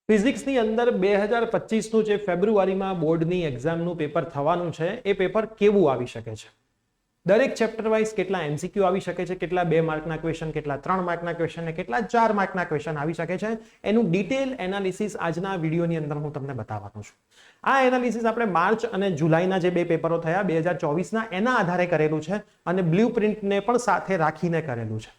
ફિઝિક્સની અંદર 2025નું જે ફેબ્રુઆરીમાં બોર્ડની એક્ઝામનું પેપર થવાનું છે એ પેપર કેવું આવી શકે છે? દરેક ચેપ્ટર વાઇઝ કેટલા એમસીક્યુ આવી શકે છે, કેટલા 2 માર્કના ક્વેશ્ચન, કેટલા 3 માર્કના ક્વેશ્ચન અને કેટલા 4 માર્કના ક્વેશ્ચન આવી શકે છે, એનું ડિટેલ એનાલિસિસ આજના વિડીયોની અંદર હું તમને બતાવવાનો છું. આ એનાલિસિસ આપણે માર્ચ અને જુલાઈના જે 2 પેપરો થયા 2024ના એના આધારે કરેલું છે અને બ્લુપ્રિન્ટને પણ સાથે રાખીને કરેલું છે.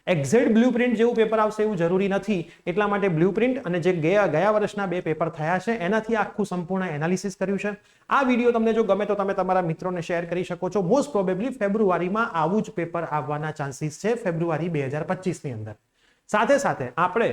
એક્ઝેક્ટ બ્લુપ્રિન્ટ જેવું પેપર આવશે એવું જરૂરી નથી, એટલા માટે બ્લુપ્રિન્ટ અને જે ગયા વર્ષના 2 પેપર થયા છે એનાથી આખું સંપૂર્ણ એનાલિસિસ કર્યું છે. આ વિડીયો તમને જો ગમે તો તમે તમારા મિત્રોને શેર કરી શકો છો. મોસ્ટ પ્રોબેબલી ફેબ્રુઆરીમાં આવું જ પેપર આવવાના ચાન્સીસ છે ફેબ્રુઆરી 2025ની અંદર. સાથે સાથે આપણે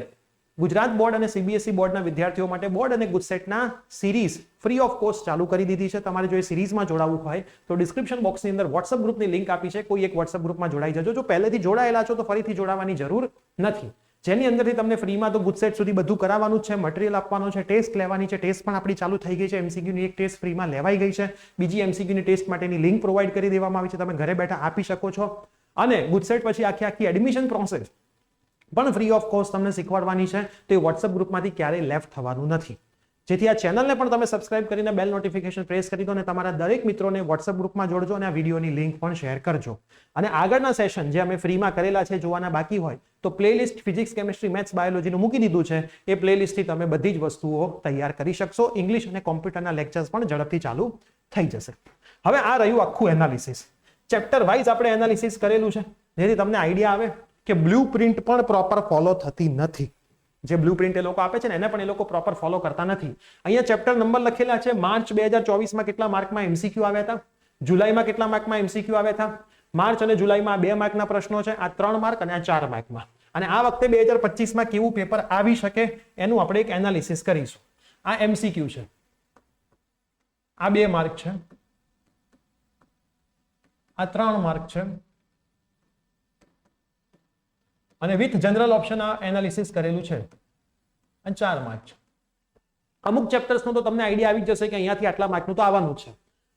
ગુજરાત બોર્ડ અને સીબીએસઈ બોર્ડના વિદ્યાર્થીઓ માટે બોર્ડ અને ગુજસેટના સિરીઝ ફ્રી ઓફ કોસ્ટ ચાલુ કરી દીધી છે. તમારે જો એ સિરીઝમાં જોડાવવું હોય તો ડિસ્ક્રિપ્શન બોક્સની અંદર વોટ્સઅપ ગ્રુપની લિંક આપી છે. કોઈ એક વોટ્સઅપ ગ્રુપમાં જોડાઈ જજો. જો પહેલેથી જોડાયેલા છો તો ફરીથી જોડાવાની જરૂર નથી. જેની અંદરથી તમને ફ્રીમાં તો ગુજસેટ સુધી બધું કરાવવાનું છે, મટીરિયલ આપવાનું છે, ટેસ્ટ લેવાની છે. ટેસ્ટ પણ આપણી ચાલુ થઈ ગઈ છે. એમસીક્યુની એક ટેસ્ટ ફ્રીમાં લેવાઈ ગઈ છે. બીજી એમસીક્યુની ટેસ્ટ માટેની લિંક પ્રોવાઈડ કરી દેવામાં આવી છે. તમે ઘરે બેઠા આપી શકો છો. અને ગુજસેટ પછી આખી એડમિશન પ્રોસેસ પણ ફ્રી ઓફ કોસ્ટ તમને શીખવાડવાની છે. તો એ વોટ્સઅપ ગ્રુપમાંથી ક્યારેય લેફ્ટ થવાનું નથી. જેથી આ ચેનલને પણ તમે સબસ્ક્રાઇબ કરીને બેલ નોટિફિકેશન પ્રેસ કરી દો અને તમારા દરેક મિત્રોને વોટ્સઅપ ગ્રુપમાં જોડજો અને આ વિડીયોની લિંક પણ શેર કરજો. અને આગળના સેશન જે અમે ફ્રીમાં કરેલા છે જોવાના બાકી હોય તો પ્લેલિસ્ટ ફિઝિક્સ, કેમિસ્ટ્રી, મેથ્સ, બાયોલોજીનું મૂકી દીધું છે. એ પ્લેલિસ્ટથી તમે બધી જ વસ્તુઓ તૈયાર કરી શકશો. ઇંગ્લિશ અને કોમ્પ્યુટરના લેક્ચર્સ પણ ઝડપથી ચાલુ થઈ જશે. હવે આ રહ્યું આખું એનાલિસિસ. ચેપ્ટર વાઇઝ આપણે એનાલિસિસ કરેલું છે જેથી તમને આઈડિયા આવે કે બ્લુપ્રિન્ટ પણ પ્રોપર ફોલો થતી નથી. જે બ્લુપ્રિન્ટ એ લોકો આપે છે ને એને પણ એ લોકો પ્રોપર ફોલો કરતા નથી. અહીંયા ચેપ્ટર નંબર લખેલા છે. માર્ચ 2024માં કેટલા માર્કમાં એમસીક્યુ આવ્યા હતા, જુલાઈમાં કેટલા માર્કમાં એમસીક્યુ આવ્યા હતા. માર્ચ અને જુલાઈમાં 2 માર્કના પ્રશ્નો છે, આ 3 માર્ક અને આ 4 માર્કમાં. અને આ વખતે 2025માં કેવું પેપર આવી શકે એનું આપણે એક એનાલિસિસ કરીશું. આ એમસીક્યુ છે, આ 2 માર્ક છે, આ 3 માર્ક છે અને વિથ જનરલ ઓપ્શન આ એનાલિસિસ કરેલું છે અને 4 માર્ક છે. અમુક ચેપ્ટર્સનો તો તમને આઈડિયા આવી જશે કે અહીંયાથી આટલા માર્કનું તો આવવાનું છે.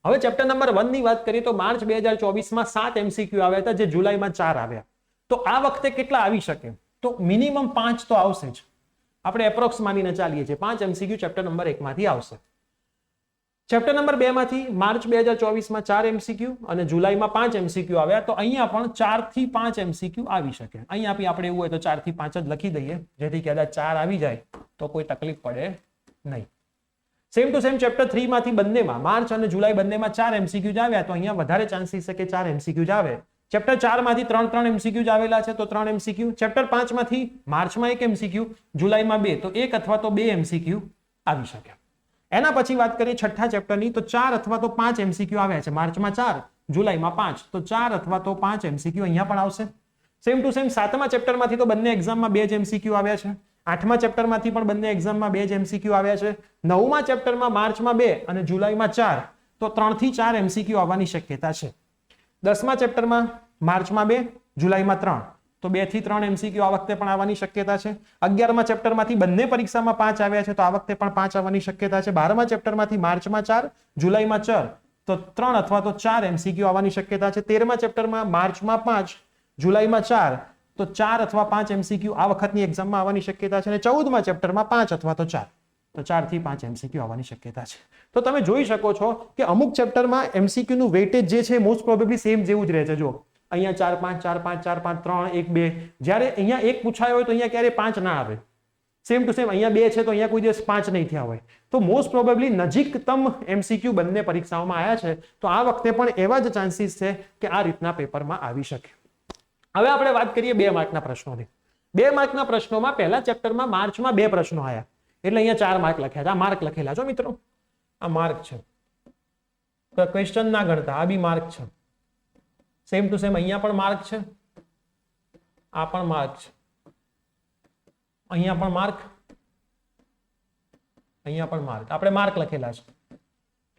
હવે ચેપ્ટર નંબર 1 ની વાત કરીએ તો માર્ચ 2024માં 7 એમસીક્યુ આવ્યા હતા, જે જુલાઈમાં 4 આવ્યા. તો આ વખતે કેટલા આવી શકે? તો મિનિમમ 5 તો આવશે જ. આપણે એપ્રોક્સ માનીને ચાલીએ છીએ 5 એમસીક્યુ ચેપ્ટર નંબર 1 માંથી આવશે. ચેપ્ટર નંબર 2 માંથી માર્ચ 2024માં 4 એમસીક્યુ અને જુલાઈમાં 5 એમસીક્યુ આવ્યા. તો અહીંયા પણ 4 થી 5 એમસીક્યુ આવી શકે. અહીંયા આપણે એવું હોય તો 4 થી 5 જ લખી દઈએ, જેથી કદાચ 4 આવી જાય તો કોઈ તકલીફ પડે નહીં. સેમ ટુ સેમ ચેપ્ટર 3 માંથી બંનેમાં માર્ચ અને જુલાઈ બંનેમાં 4 એમસીક્યુ જ આવ્યા. તો અહીંયા વધારે ચાન્સીસ છે કે 4 એમસીક્યુ જ આવે. ચેપ્ટર 4 માંથી 3 એમસીક્યુ જ આવેલા છે તો 3 એમસીક્યુ. ચેપ્ટર 5 માંથી માર્ચમાં 1 એમસીક્યુ, જુલાઈમાં 2, તો 1 અથવા તો 2 એમસીક્યુ આવી શકે. એના પછી વાત કરીએ છઠ્ઠા ચેપ્ટરની તો 4 અથવા તો 5 એમસીક્યુ આવ્યા છે. માર્ચમાં 4, જુલાઈમાં 5, તો 4 અથવા તો 5 એમસીક્યુ અહીંયા પણ આવશે. સેમ ટુ સેમ 7મા ચેપ્ટરમાંથી તો બંને એક્ઝામમાં 2 જ એમસીક્યુ આવ્યા છે. 8મા ચેપ્ટરમાંથી પણ બંને એક્ઝામમાં 2 જ એમસીક્યુ આવ્યા છે. 9મા ચેપ્ટરમાં માર્ચમાં 2 અને જુલાઈમાં 4, તો 3 થી 4 એમસીક્યુ આવવાની શક્યતા છે. 10મા ચેપ્ટરમાં માર્ચમાં 2, જુલાઈમાં 3, તો 2 થી 3 એમસીક્યુ આ વખતે પણ આવવાની શક્યતા છે. 11મા ચેપ્ટરમાંથી બંને પરીક્ષામાં 5 આવ્યા છે તો આ વખતે પણ 5 આવવાની શક્યતા છે. 12મા ચેપ્ટરમાંથી માર્ચમાં 4, જુલાઈમાં 4, તો 3 અથવા તો 4 એમસીક્યુ આવવાની શક્યતા છે. 13મા ચેપ્ટરમાં માર્ચમાં 5, જુલાઈમાં 4, તો 4 અથવા 5 એમસીક્યુ આ વખતની એક્ઝામમાં આવવાની શક્યતા છે. અને 14મા ચેપ્ટરમાં 5 અથવા તો 4, તો 4 થી 5 એમસીક્યુ આવવાની શક્યતા છે. તો તમે જોઈ શકો છો કે અમુક ચેપ્ટરમાં એમસીક્યુ નું વેટેજ જે છે મોસ્ટ પ્રોબેબલી સેમ જેવું જ રહે છે. જો અહીંયા 4 5 4 5 4 5 3 1 2, જ્યારે અહીંયા 1 પૂછાયો હોય તો અહીંયા ક્યારે 5 ના આવે. સેમ ટુ સેમ અહીંયા 2 છે તો અહીંયા કોઈ દિવસ 5 નહીં થયા હોય. તો મોસ્ટ પ્રોબેબલી નજીકતમ એમસીક્યુ બંને પરીક્ષાઓમાં આવ્યા છે. તો આ વખતે પણ એવા જ ચાન્સીસ છે કે આ રીતના પેપરમાં આવી શકે. હવે આપણે વાત કરીએ 2 માર્કના પ્રશ્નોની. 2 માર્કના પ્રશ્નોમાં પહેલા ચેપ્ટરમાં માર્ચમાં 2 પ્રશ્નો આવ્યા એટલે અહીંયા 4 માર્ક લખ્યા હતા. આ માર્ક લખેલા છો મિત્રો, આ માર્ક છે. ક્વેશ્ચન ના ગણતા આ બી માર્ક છે. સેમ ટુ સેમ અહીંયા પણ માર્ક છે, આ પણ માર્ક છે, અહીંયા પણ માર્ક, અહીંયા પણ માર્ક. આપણે માર્ક લખેલા છે.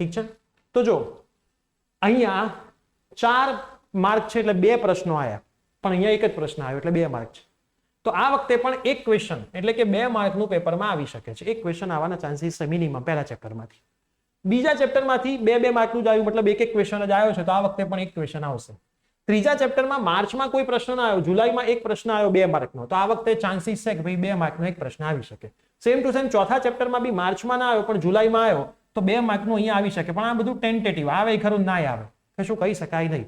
ઠીક છે. તો જો અહીંયા 4 માર્ક છે એટલે 2 પ્રશ્નો આવ્યા, પણ અહીંયા એક જ પ્રશ્ન આવ્યો એટલે 2 માર્ક છે. તો આ વખતે પણ એક ક્વેશ્ચન એટલે કે 2 માર્કનું પેપરમાં આવી શકે છે. એક ક્વેશ્ચન આવવાના ચાન્સીસ છે મિનિમમ પહેલા ચેપ્ટરમાંથી. બીજા ચેપ્ટરમાંથી 2 માર્કનું જ આવ્યું, મતલબ એક ક્વેશ્ચન જ આવ્યો છે તો આ વખતે પણ એક ક્વેશ્ચન આવશે. ત્રીજા ચેપ્ટરમાં માર્ચમાં કોઈ પ્રશ્ન ના આવ્યો, જુલાઈમાં એક પ્રશ્ન આવ્યો 2 માર્કનો, તો આ વખતે ચાન્સીસ છે કે ભાઈ 2 માર્કનો એક પ્રશ્ન આવી શકે. સેમ ટુ સેમ ચોથા ચેપ્ટરમાં બી માર્ચમાં ના આવ્યો પણ જુલાઈમાં આવ્યો તો 2 માર્કનું અહીંયા આવી શકે, પણ આ બધું ટેન્ટેટિવ, આવે ખરું ના આવે, કશું કહી શકાય નહીં.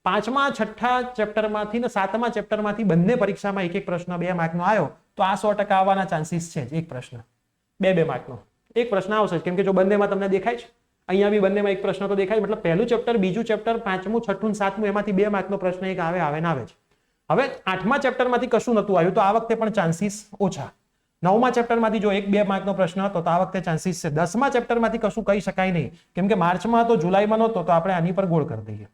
પાંચમા છઠ્ઠા ચેપ્ટરમાંથી ને સાતમા ચેપ્ટરમાંથી બંને પરીક્ષામાં એક પ્રશ્ન 2 માર્કનો આવ્યો તો આ 100% આવવાના ચાન્સીસ છે જ. એક પ્રશ્ન 2 માર્કનો એક પ્રશ્ન આવશે, કેમ કે જો બંનેમાં તમને દેખાય છે, અહીંયા બી બંનેમાં એક પ્રશ્ન તો દેખાય, મતલબ પહેલું ચેપ્ટર, બીજું ચેપ્ટર, પાંચમું, છઠ્ઠું, સાતમું એમાંથી 2 માર્કનો પ્રશ્ન એક આવે ને આવે છે. હવે આઠમા ચેપ્ટરમાંથી કશું નતું આવ્યું તો આ વખતે પણ ચાન્સીસ ઓછા. નવમા ચેપ્ટરમાંથી જો 1-2 માર્કનો પ્રશ્ન હતો તો આ વખતે ચાન્સીસ છે. 10મા ચેપ્ટરમાંથી કશું કહી શકાય નહીં, કેમ કે માર્ચમાં હતો, જુલાઈમાં નહોતો, તો આપણે આની પર ગોળ કરી દઈએ.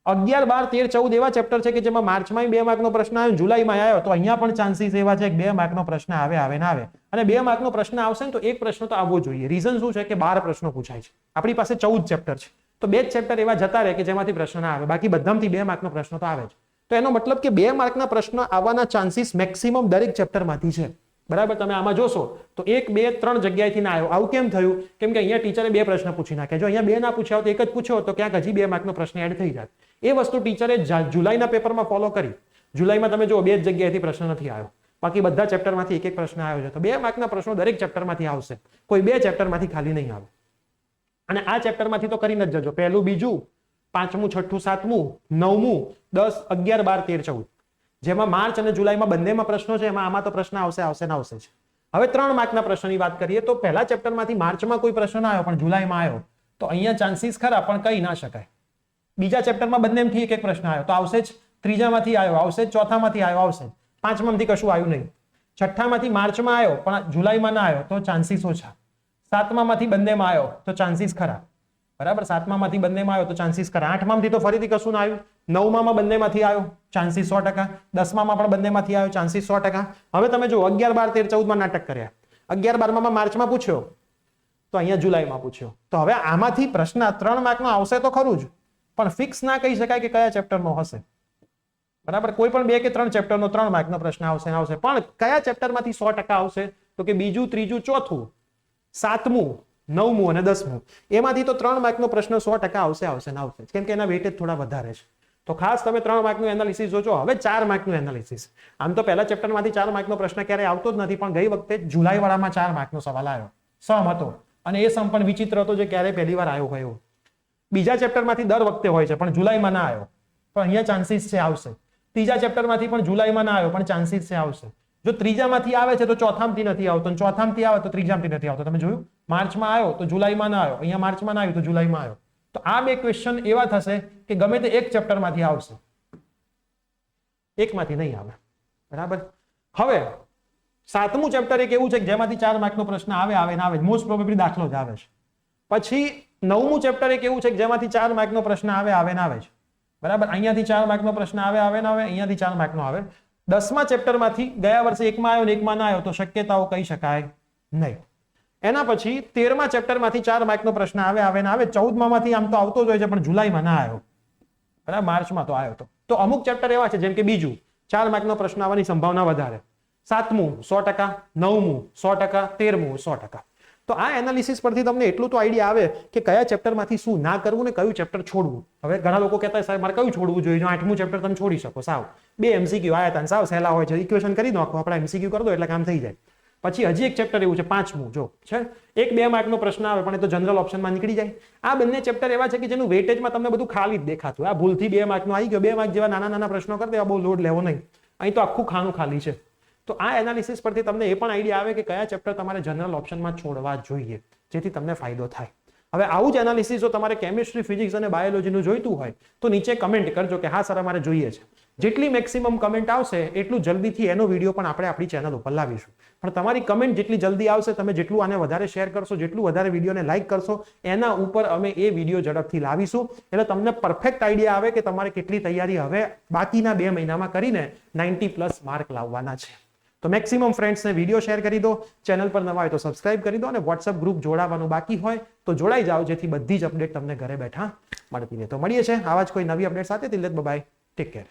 11, 12, 13, 14 એવા ચેપ્ટર છે કે જેમાં માર્ચમાં 2 માર્કનો પ્રશ્ન આવ્યો, જુલાઈમાં આવ્યો, તો અહીંયા પણ ચાન્સીસ એવા છે કે 2 માર્કનો પ્રશ્ન આવે ને આવે. અને 2 માર્કનો પ્રશ્ન આવશે ને તો એક પ્રશ્ન તો આવવો જોઈએ. રીઝન શું છે કે 12 પ્રશ્નો પૂછાય છે, આપણી પાસે 14 ચેપ્ટર છે, તો 2 ચેપ્ટર એવા જતા રહે કે જેમાંથી પ્રશ્ન ના આવે, બાકી બધામાંથી 2 માર્કનો પ્રશ્ન તો આવે જ. તો એનો મતલબ કે 2 માર્કના પ્રશ્ન આવવાના ચાન્સીસ મેક્સિમમ દરેક ચેપ્ટરમાંથી છે. બરાબર, તમે આમાં જોશો તો 1, 2, 3 જગ્યાએથી ના આવ્યો. આવું કેમ થયું? કેમ કે અહીંયા ટીચરે 2 પ્રશ્ન પૂછી નાખ્યા. જો અહીંયા 2 ના પૂછ્યા હોત, 1 જ પૂછ્યો તો ક્યાંક હજી 2 માર્કનો પ્રશ્ન એડ થઈ જાય. એ વસ્તુ ટીચરે જુલાઈના પેપરમાં ફોલો કરી. જુલાઈમાં તમે જો 2 જગ્યાએથી પ્રશ્ન નથી આવ્યો, બાકી બધા ચેપ્ટરમાંથી એક પ્રશ્ન આવ્યો છે. તો 2 માર્કના પ્રશ્નો દરેક ચેપ્ટરમાંથી આવશે, કોઈ 2 ચેપ્ટરમાંથી ખાલી નહીં આવે. અને આ ચેપ્ટરમાંથી તો કરીને જ જજો, પહેલું, બીજું, પાંચમું, છઠ્ઠું, સાતમું, નવમું, 10, 11, 12, 13, 14, જેમાં માર્ચ અને જુલાઈમાં બંનેમાં પ્રશ્નો છે, એમાં આમાં તો પ્રશ્ન આવશે ને આવશે જ. હવે 3 માર્કના પ્રશ્નની વાત કરીએ તો પહેલા ચેપ્ટરમાંથી માર્ચમાં કોઈ પ્રશ્ન ના આવ્યો પણ જુલાઈમાં આવ્યો તો અહીંયા ચાન્સીસ ખરા, પણ કહી ના શકાય. બીજા ચેપ્ટરમાં બંનેમાંથી એક પ્રશ્ન આવ્યો તો આવશે જ, ત્રીજામાંથી આવ્યો આવશે જ, ચોથામાંથી આવ્યો આવશે જ, પાંચમામાંથી કશું આવ્યું નહીં. છઠ્ઠામાંથી માર્ચમાં આવ્યો પણ જુલાઈમાં ના આવ્યો તો ચાન્સીસ ઓછા. સાતમામાંથી બંનેમાં આવ્યો તો ચાન્સીસ ખરા. બરાબર, સાતમામાંથી બંનેમાં આવ્યો તો ચાન્સીસ ખરા. આઠમામાંથી તો ફરીથી કશું ના આવ્યું. નવમામાં બંનેમાંથી આવ્યો, ચાન્સીસ 100%. 10મામાં પણ બંનેમાંથી આવ્યો, ચાન્સીસ 100%. હવે તમે જો 11, 12, 13, 14માં નાટક કર્યા. 11, 12માં માર્ચમાં પૂછ્યો તો અહીંયા જુલાઈમાં પૂછ્યો. તો હવે આમાંથી પ્રશ્ન 3 માર્કનો આવશે તો ખરું જ, પણ ફિક્સ ના કહી શકાય કે કયા ચેપ્ટરનો હશે. બરાબર, કોઈ પણ 2 કે 3 ચેપ્ટરનો 3 માર્કનો પ્રશ્ન આવશે. પણ કયા ચેપ્ટરમાંથી 100% આવશે? તો કે બીજું, ત્રીજું, ચોથું, સાતમું, નવમું અને 10મું, એમાંથી તો 3 માર્કનો પ્રશ્ન 100% આવશે ને આવશે, કેમ કે એના વેટેજ થોડા વધારે છે. તો ખાસ તમે 3 માર્કનું એનાલિસિસ જોજો. હવે 4 માર્કનું એનાલિસિસ. આમ તો પહેલા ચેપ્ટરમાંથી 4 માર્કનો પ્રશ્ન ક્યારે આવતો જ નથી, પણ ગઈ વખતે જુલાઈ વાળામાં 4 માર્કનો સવાલ આવ્યો. સમ હતો અને એ સમ પણ વિચિત્ર હતો, જે ક્યારે પહેલી વાર આવ્યો હોય એવો. બીજા ચેપ્ટરમાંથી દર વખતે હોય છે પણ જુલાઈમાં ના આવ્યો, પણ અહીંયા ચાન્સીસ છે આવશે. ત્રીજા ચેપ્ટરમાંથી પણ જુલાઈમાં ના આવ્યો પણ ચાન્સીસ છે આવશે. જો ત્રીજામાંથી આવે છે તો ચોથામાંથી નથી આવતો, અને ચોથામાંથી આવે તો ત્રીજામાંથી નથી આવતો. તમે જોયું, માર્ચમાં આવ્યો તો જુલાઈમાં ના આવ્યો, અહીંયા માર્ચમાં ના આવ્યો તો જુલાઈમાં આવ્યો. તો આ 2 ક્વેશ્ચન એવા થશે કે ગમે તે એક ચેપ્ટરમાંથી આવશે, એકમાંથી નહીં આવે. બરાબર, હવે 7મું ચેપ્ટર એક એવું છે કે જેમાંથી 4 માર્કનો પ્રશ્ન આવે, મોસ્ટ પ્રોબેબલી દાખલો જ આવે છે. પછી 9મું ચેપ્ટર એક એવું છે કે જેમાંથી 4 માર્કનો પ્રશ્ન આવે છે. બરાબર, અહીંયાથી 4 માર્કનો પ્રશ્ન આવે, અહીંયાથી 4 માર્કનો આવે. 10મા ચેપ્ટરમાંથી ગયા વર્ષે એકમાં આવ્યો ને એકમાં ના આવ્યો તો શક્યતાઓ કહી શકાય નહીં. એના પછી 13મા ચેપ્ટરમાંથી 4 માર્કનો પ્રશ્ન આવે. 14મામાંથી આમ તો આવતો જ હોય છે પણ જુલાઈમાં ના આવ્યો, બરાબર, માર્ચમાં તો આવ્યો. તો અમુક ચેપ્ટર એવા છે જેમ કે બીજું 4 માર્કનો પ્રશ્ન આવવાની સંભાવના વધારે, 7મું 100%, 9મું 100%, 13મું 100%. તો આ એનાલિસિસ પરથી તમને એટલું તો આઈડિયા આવે કે કયા ચેપ્ટરમાંથી શું ના કરવું ને કયું ચેપ્ટર છોડવું. હવે ઘણા લોકો કહેતા હોય સાહેબ મારે કયું છોડવું જોઈએ? જો 8મું ચેપ્ટર તમે છોડી શકો, સાવ 2 MCQ આયા હતા, સાવ સહેલા હોય છે, ઇક્વેશન કરી નાખો, આપણે MCQ કરી દો એટલે કામ થઈ જાય. પછી હજી એક ચેપ્ટર એવું છે 5મું, જો છે 1-2 માર્કનો પ્રશ્ન આવે પણ એ તો જનરલ ઓપ્શનમાં નીકળી જાય. આ બંને ચેપ્ટર એવા છે કે જેનું વેટેજમાં તમને બધું ખાલી જ દેખાતું. આ ભૂલથી 2 માર્કનો આવી ગયો, 2 માર્ક જેવા નાના પ્રશ્નો કરી દેવા, બહુ લોડ લેવો નહીં. અહીં તો આખું ખાનું ખાલી છે. તો આ એનાલિસિસ પરથી તમને એ પણ આઈડિયા આવે કે કયા ચેપ્ટર તમારે જનરલ ઓપ્શનમાં છોડવા જોઈએ જેથી તમને ફાયદો થાય. હવે આવું જ એનાલિસિસ જો તમારે કેમિસ્ટ્રી, ફિઝિક્સ અને બાયોલોજીનું જોઈતું હોય તો નીચે કમેન્ટ કરજો કે હા સર અમારે જોઈએ છે. જેટલી મેક્સિમમ કમેન્ટ આવશે એટલું જલ્દીથી એનો વિડીયો પણ આપણે આપણી ચેનલ ઉપર લાવીશું. પણ તમારી કમેન્ટ જેટલી જલ્દી આવશે, તમે જેટલું આને વધારે શેર કરશો, જેટલું વધારે વિડીયોને લાઈક કરશો, એના ઉપર અમે એ વિડીયો ઝડપથી લાવીશું. એટલે તમને પરફેક્ટ આઈડિયા આવે કે તમારે કેટલી તૈયારી હવે બાકીના 2 મહિનામાં કરીને 90+ માર્ક લાવવાના છે. તો મેક્સિમમ ફ્રેન્ડ્સને વિડીયો શેર કરી દો, ચેનલ પર નવા હોય તો સબસ્ક્રાઇબ કરી દો, અને વોટ્સઅપ ગ્રુપ જોડાવાનું બાકી હોય તો જોડાઈ જાઓ, જેથી બધી જ અપડેટ તમને ઘરે બેઠા મળતી રહે. તો મળીએ છીએ આવા જ કોઈ નવી અપડેટ સાથે. Till then by, take care.